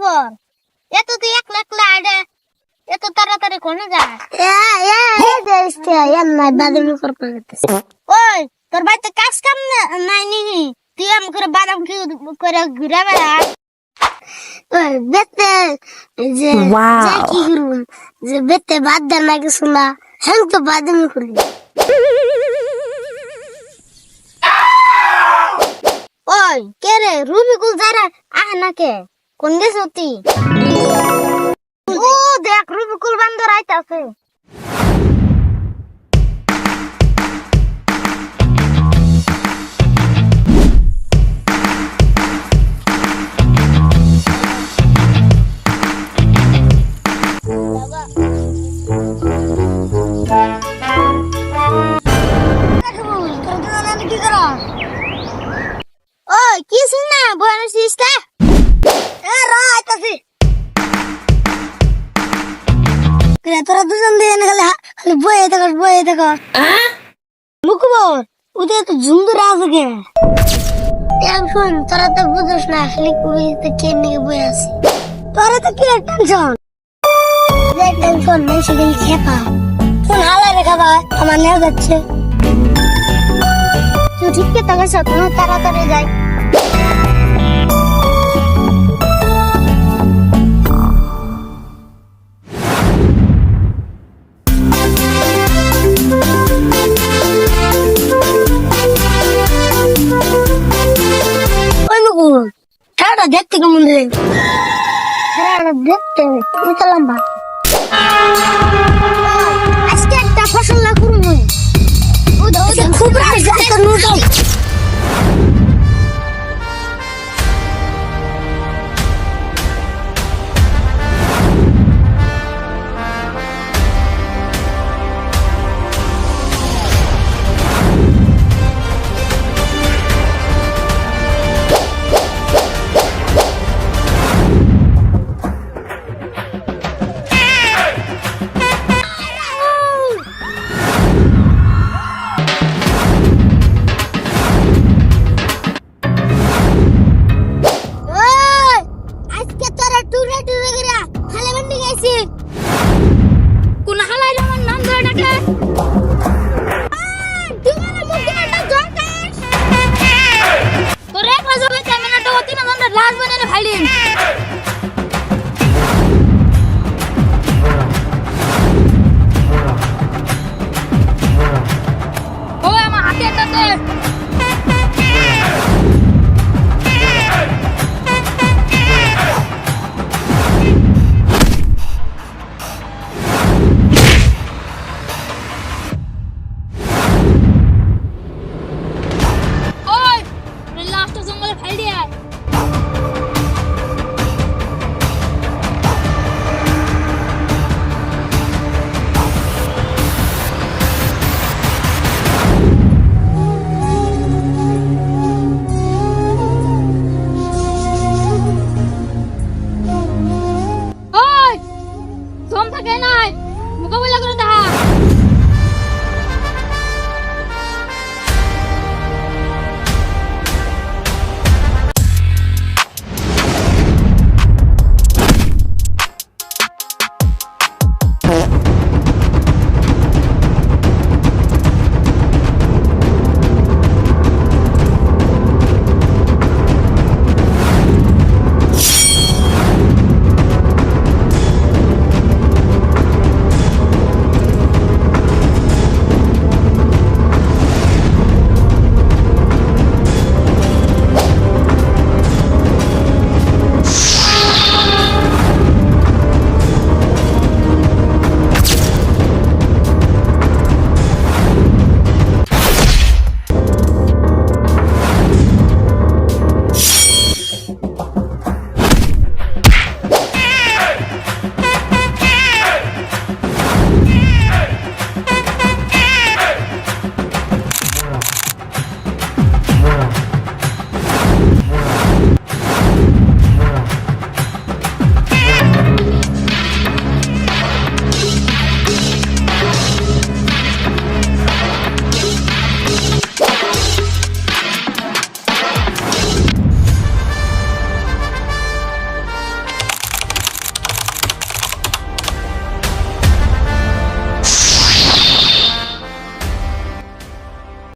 খবর? এত তুই একলা একলা আইডে এত তাড়াতাড়ি কোনে যায়? ওই তোর বাড়িতে কাজ কাম নাই নাকি? তুই আম করে বাদাম কি করে ঘুরে বেড়া? বেতে যে কি করুন যে বেতে বাদ দেন না কিছু না হ্যাঁ তো বাদামি করি। ওই কে রে রুবিকুল যারা আহ না কে কোন গেছ তুই? ও দেখ রুবিকুল বান্দর আইতাছে। ওই কি শুননা বয়ান সিস্টা এ র আইতাছি। তোরা দুজন দিয়ে খালি বয়ে দেখো মুখবর ওদের তো ঝুমদুরা আছে কে? টেনশন তোরা তো বুঝোস না খালি কুড়িতে কে নিয়ে বয়ে আছি। তোরা তো কি টেনশন টেনশন নেই সেদিন খেপা কোন হালা রেখা ভাই আমার নেওয়া যাচ্ছে। তুই ঠিক কে তাকে সত্য তাড়াতাড়ি যাই। খেলাটা দেখতে কেমন রে? খেলাটা দেখতে কত লম্বা। আজকে একটা ফসল না করুন খুব রাগ